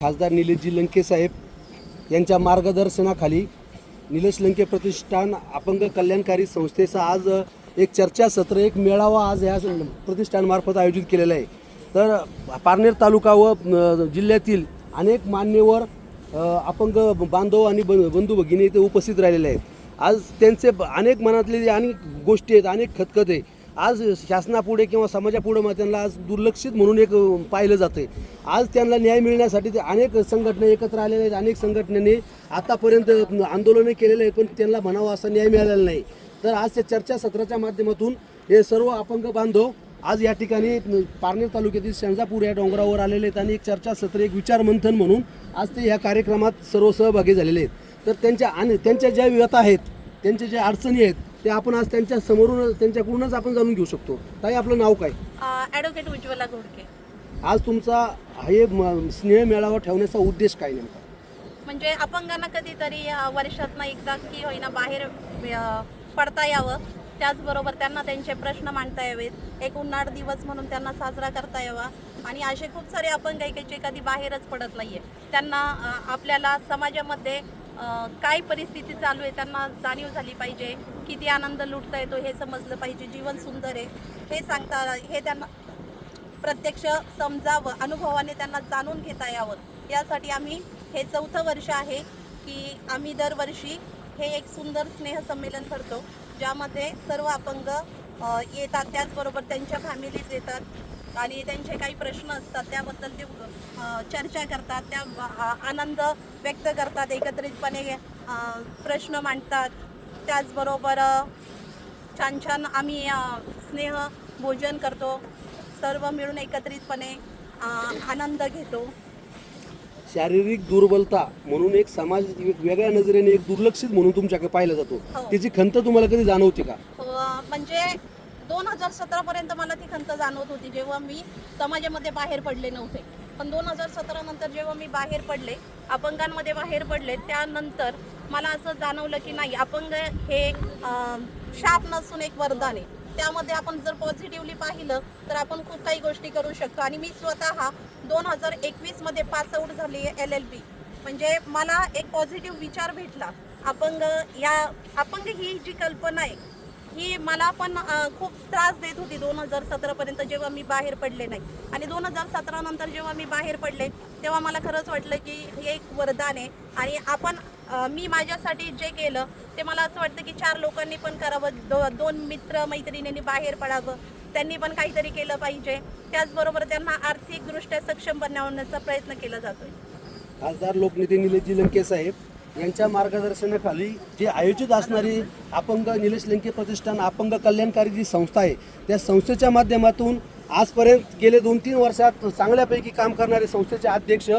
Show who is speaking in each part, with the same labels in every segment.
Speaker 1: खासदार निलेशजी लंके साहेब यांच्या मार्गदर्शनाखाली निलेश लंके प्रतिष्ठान अपंग कल्याणकारी संस्थेचा आज एक चर्चासत्र एक मेळावा आज या प्रतिष्ठानमार्फत आयोजित केलेला आहे। तर पारनेर तालुका व जिल्ह्यातील अनेक मान्यवर अपंग बांधव आणि बंधू भगिनी इथे उपस्थित राहिलेले आहेत। आज त्यांचे अनेक मनातले अनेक गोष्टी आहेत, अनेक खतखत आहे। आज शासनापुढे किंवा समाजापुढे मग त्यांना आज दुर्लक्षित म्हणून एक पाहिलं जाते। आज त्यांना न्याय मिळण्यासाठी ते अनेक संघटना एकत्र आलेल्या आहेत। अनेक संघटनेने आतापर्यंत आंदोलने केलेले आहेत, पण त्यांना म्हणावा असा न्याय मिळालेला नाही। तर आज या चर्चासत्राच्या माध्यमातून हे सर्व अपंग बांधव आज या ठिकाणी पारनेर तालुक्यातील शंजापूर या डोंगरावर आलेले आहेत आणि एक चर्चासत्र एक विचार मंथन म्हणून आज ते या कार्यक्रमात सर्व सहभागी झालेले आहेत। तर त्यांच्या ज्या व्यथा आहेत, त्यांच्या ज्या अडचणी आहेत ते आपण आज त्यांच्या समोरून त्यांच्याकडूनच आपण जाणून घेऊ शकतो। ताई, आपलं नाव काय?
Speaker 2: ॲडव्होकेट उज्ज्वला घोडके।
Speaker 1: आज तुमचा हे स्नेह मेळावा ठेवण्याचा उद्देश काय नेमका?
Speaker 2: म्हणजे अपंगांना कधीतरी वर्षातनं एकदा की होईना बाहेर पडता यावं, त्याचबरोबर त्यांना त्यांचे प्रश्न मांडता यावेत, एक उन्हाळ दिवस म्हणून त्यांना साजरा करता यावा। आणि असे खूप सारे अपंग आहे जे कधी बाहेरच पडत नाही आहे। त्यांना आपल्याला समाजामध्ये काय परिस्थिती चालू आहे त्यांना जाणीव झाली पाहिजे, किती आनंद लुटता येतो हे समजलं पाहिजे, जीवन सुंदर आहे हे सांगता, हे त्यांना प्रत्यक्ष समजावं, अनुभवाने त्यांना जाणून घेता यावं। यासाठी आम्ही हे 4थं वर्ष आहे की आम्ही दरवर्षी हे एक सुंदर स्नेह संमेलन करतो, ज्यामध्ये सर्व अपंग येतात, त्याचबरोबर त्यांच्या फॅमिलीज येतात आणि त्यांचे काही प्रश्न असतात त्याबद्दल ते चर्चा करतात, त्या आनंद व्यक्त करतात, एकत्रितपणे प्रश्न मांडतात। त्याचबरोबर छान छान आम्ही स्नेह भोजन करतो, सर्व मिळून एकत्रितपणे आनंद घेतो।
Speaker 1: शारीरिक दुर्बलता म्हणून एक समाज वेगळ्या नजरेने एक दुर्लक्षित म्हणून तुमच्याकडे पाहिला जातो, त्याची खंत तुम्हाला कधी जाणवते का?
Speaker 2: म्हणजे 2017 पर्यंत मला ती खंत जाणवत होती, जेव्हा मी समाजामध्ये बाहेर पडले नव्हते। पण 2017 नंतर जेव्हा मी बाहेर पडले, अपंगांमध्ये बाहेर पडले, त्यानंतर मला असं जाणवलं की नाही, अपंग हे शाप नसून एक वरदान आहे। त्यामध्ये आपण जर पॉझिटिव्हली पाहिलं तर आपण खूप काही गोष्टी करू शकतो। आणि मी स्वतः 2021 मध्ये पास आऊट झाली आहे LLB, म्हणजे मला एक पॉझिटिव्ह विचार भेटला। अपंग ही जी कल्पना आहे ही मला पण खूप त्रास देत होती 2017 पर्यंत, जेव्हा मी बाहेर पडले नाही। आणि 2017 नंतर जेव्हा मी बाहेर पडले तेव्हा मला खरंच वाटलं की हे एक वरदान आहे। आणि आपण मी माझ्यासाठी जे केलं ते मला असं वाटतं की 4 लोकांनी पण करावं, 2 मित्र मैत्रिणींनी बाहेर पडावं, त्यांनी पण काहीतरी केलं पाहिजे। त्याचबरोबर त्यांना आर्थिकदृष्ट्या सक्षम बनवण्याचा प्रयत्न केला जातोय।
Speaker 1: खासदार लोकनेते निलेशजी लंके साहेब यांच्या मार्गदर्शनाखाली जे आयोजित असणारी अपंग निलेश लंके प्रतिष्ठान अपंग कल्याणकारी जी संस्था आहे, त्या संस्थेच्या माध्यमातून आजपर्यंत गेले 2-3 वर्षात चांगल्यापैकी काम करणारे संस्थेचे अध्यक्ष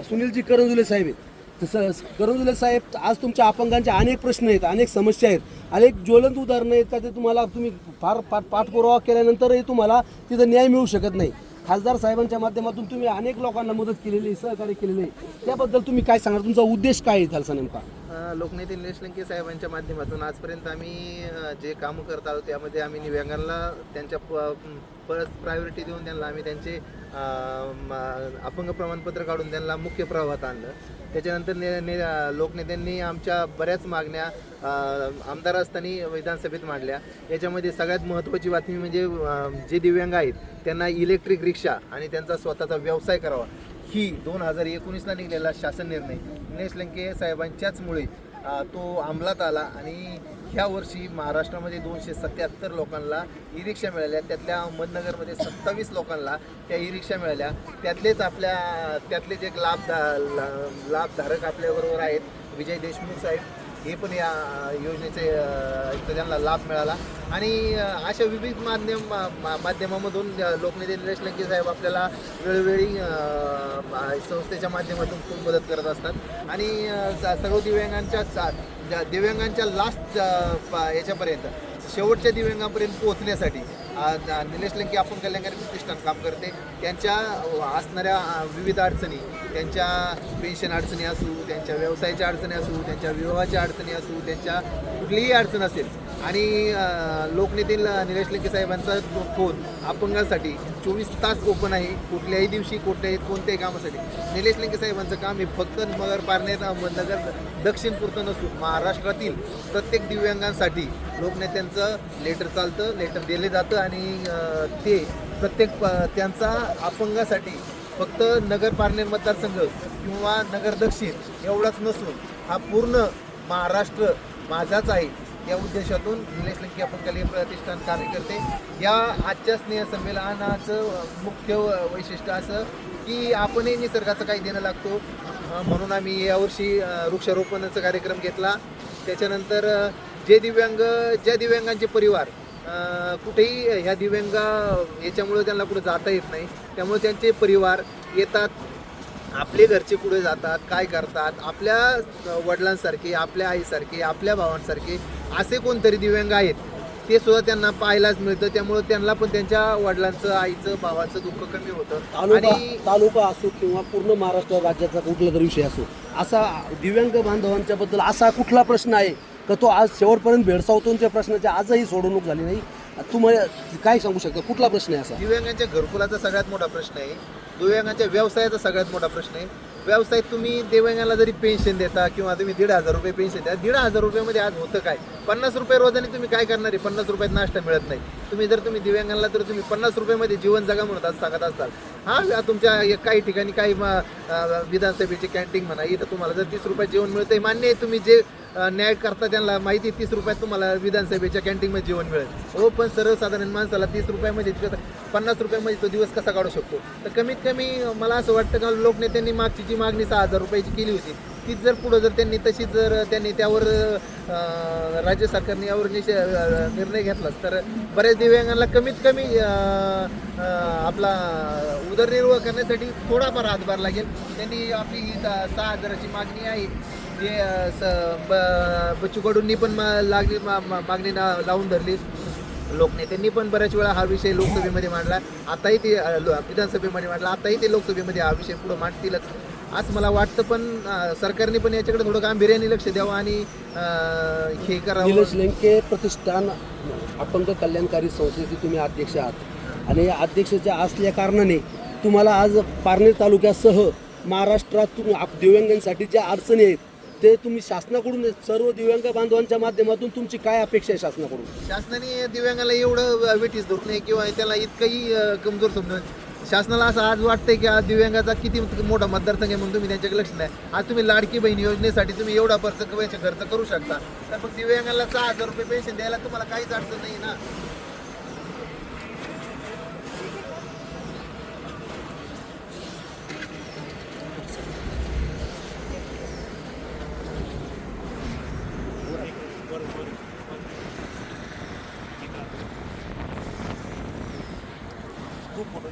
Speaker 1: सुनीलजी करंजुले साहेब आहेत। तसं करंजुले साहेब, आज तुमच्या अपंगांचे अनेक प्रश्न आहेत, अनेक समस्या आहेत, अनेक ज्वलंत उदाहरणं आहेत का ते तुम्ही फार पाठपुरावा केल्यानंतरही तुम्हाला तिथं न्याय मिळू शकत नाही। खासदार साहेबांच्या माध्यमातून तुम्ही अनेक लोकांना मदत केलेली, सहकार्य केलेले, त्याबद्दल तुम्ही काय सांगणार? तुमचा उद्देश काय आहे त्याचा नेमका?
Speaker 3: लोकनेते निलेश लंके साहेबांच्या माध्यमातून आजपर्यंत आम्ही जे कामं करत आहोत त्यामध्ये आम्ही दिव्यांगांना त्यांच्या प्रायोरिटी देऊन त्यांना आम्ही त्यांचे अपंग प्रमाणपत्र काढून त्यांना मुख्य प्रवाहात आणलं। त्याच्यानंतर लोकनेत्यांनी आमच्या बऱ्याच मागण्या आमदार असताना विधानसभेत मांडल्या। याच्यामध्ये सगळ्यात महत्त्वाची बातमी म्हणजे जे दिव्यांग आहेत त्यांना इलेक्ट्रिक रिक्षा आणि त्यांचा स्वतःचा व्यवसाय करावा, ही 2019ला निघालेला शासन निर्णय निलेश लंके साहेबांच्याच मुळे तो अंमलात आला। आणि ह्या वर्षी महाराष्ट्रामध्ये 277 लोकांना ई रिक्षा मिळाल्या, त्यातल्या अहमदनगरमध्ये 27 लोकांना त्या ई रिक्षा मिळाल्या। त्यातलेच एक लाभधारक आपल्याबरोबर आहेत, विजय देशमुख साहेब, हे पण या योजनेचे त्यांना लाभ मिळाला। आणि अशा विविध माध्यमामधून लोकनेते निलेश लंके साहेब आपल्याला वेळोवेळी संस्थेच्या माध्यमातून खूप मदत करत असतात। आणि सर्व दिव्यांगांच्या लास्ट याच्यापर्यंत शेवटच्या दिव्यांगापर्यंत पोहोचण्यासाठी निलेश लंके अपंग कल्याणकारी प्रतिष्ठान काम करते। त्यांच्या असणाऱ्या विविध अडचणी त्यांच्या पेन्शन अडचणी असू, त्यांच्या व्यवसायाच्या अडचणी असू, त्यांच्या विवाहाच्या अडचणी असू, त्यांच्या कुठलीही अडचण असेल आणि लोकनेतील निलेश लंके साहेबांचा फोन अपंगांसाठी 24 तास ओपन आहे. कुठल्याही दिवशी कोणत्याही कामासाठी निलेश लंके साहेबांचं काम हे फक्त नगर पारनेर नगर दक्षिण पुरतं नसून महाराष्ट्रातील प्रत्येक दिव्यांगांसाठी लोकनेत्यांचं लेटर चालतं, लेटर दिले जातं आणि ते प्रत्येक त्यांचा अपंगासाठी फक्त नगर पारनेर मतदारसंघ किंवा नगर दक्षिण एवढाच नसून हा पूर्ण महाराष्ट्र माझाच आहे या उद्देशातून निलेश लंके अपंग कल्याण प्रतिष्ठान कार्य करते. या आजच्या स्नेहसंमेलनाचं मुख्य वैशिष्ट्य असं की आपणही निसर्गाचं काही देणं लागतो म्हणून आम्ही यावर्षी वृक्षारोपणाचा कार्यक्रम घेतला. त्याच्यानंतर ज्या दिव्यांगांचे परिवार कुठेही ह्या याच्यामुळे त्यांना कुठे जाता येत नाही, त्यामुळे त्यांचे परिवार येतात, आपले घरचे पुढे जातात, काय करतात, आपल्या वडिलांसारखे, आपल्या आईसारखे, आपल्या भावांसारखे असे कोणतरी दिव्यांग आहेत ते सुद्धा त्यांना पाहायलाच मिळतं. त्यामुळे त्यांना पण त्यांच्या वडिलांचं, आईचं, भावाचं दुःख कमी होतं. आणि
Speaker 1: तालुका असो किंवा पूर्ण महाराष्ट्र राज्याचा कुठला तरी विषय असो, असा दिव्यांग बांधवांच्या बद्दल असा कुठला प्रश्न आहे का तो आज शेवटपर्यंत भेडसावतो त्या प्रश्नाची आजही सोडवणूक झाली नाही? तुम्हाला काय सांगू शकता, कुठला प्रश्न आहे असा?
Speaker 3: दिव्यांगांच्या घरकुलाचा सगळ्यात मोठा प्रश्न आहे, दिव्यांगांच्या व्यवसायाचा सगळ्यात मोठा प्रश्न आहे. व्यवसाय तुम्ही दिव्यांगाला जरी पेन्शन देता किंवा तुम्ही 1,500 रुपये पेन्शन द्या, 1,500 रुपयामध्ये आज होतं काय? 50 रुपये रोजाने तुम्ही काय करणार आहे? 50 रुपयात नाश्ता मिळत नाही. तुम्ही दिव्यांगांना तर तुम्ही 50 रुपयामध्ये जीवन जगा म्हणून आज सांगत असताल. हा तुमच्या काही ठिकाणी काही विधानसभेची कॅन्टीन म्हणा, इथं तुम्हाला जर 30 रुपयात जेवण मिळतंय, मान्य आहे, तुम्ही जे न्याय करता त्यांना माहिती 30 रुपयात तुम्हाला विधानसभेच्या कॅन्टीनमध्ये जेवण मिळेल. हो, पण सर्वसाधारण माणसाला 30 रुपयामध्ये 50 रुपयामध्ये तो दिवस कसा काढू शकतो? तर कमीत कमी मला असं वाटतं का लोकनेत्यांनी मागची जी मागणी 6,000 रुपयाची केली होती तीच जर पुढं जर त्यांनी त्यावर राज्य सरकारने यावर निर्णय घेतलाच तर बऱ्याच दिव्यांगांना कमीत कमी आपला उदरनिर्वाह करण्यासाठी थोडाफार हातभार लागेल. त्यांनी आपली 6,000ची मागणी आहे जे बच्चू कडूंनी पण मागणी लावून धरली. लोकनेत्यांनी पण बऱ्याच वेळा हा विषय लोकसभेमध्ये मांडला, आताही ते विधानसभेमध्ये मांडला, आताही ते लोकसभेमध्ये हा विषय पुढे मांडतीलच असं मला वाटतं. पण सरकारने पण याच्याकडे थोडं गांभीर्याने लक्ष द्यावं आणि हे करावं.
Speaker 1: निलेश लंके प्रतिष्ठान अपंग कल्याणकारी संस्थेचे तुम्ही अध्यक्ष आहात आणि अध्यक्षाच्या असल्या कारणाने तुम्हाला आज पारनेर तालुक्यासह महाराष्ट्रातून दिव्यांगांसाठी ज्या अडचणी आहेत ते तुम्ही शासनाकडून सर्व दिव्यांग बांधवांच्या माध्यमातून तुमची काय अपेक्षा आहे शासनाकडून?
Speaker 3: शासनाने दिव्यांगाला एवढं वेटीस धरू नये किंवा त्याला इतकंही कमजोर समजून शासनाला असं आज वाटतंय की आज दिव्यांगाचा किती मोठा मतदारसंघ आहे म्हणून तुम्ही त्यांच्याकडे लक्ष नाही. आज तुम्ही लाडकी बहीण योजनेसाठी तुम्ही एवढा खर्च करू शकता, तर मग दिव्यांगाला 6,000 रुपये पेन्शन द्यायला तुम्हाला काहीच अडचण नाही ना. खूप फोटो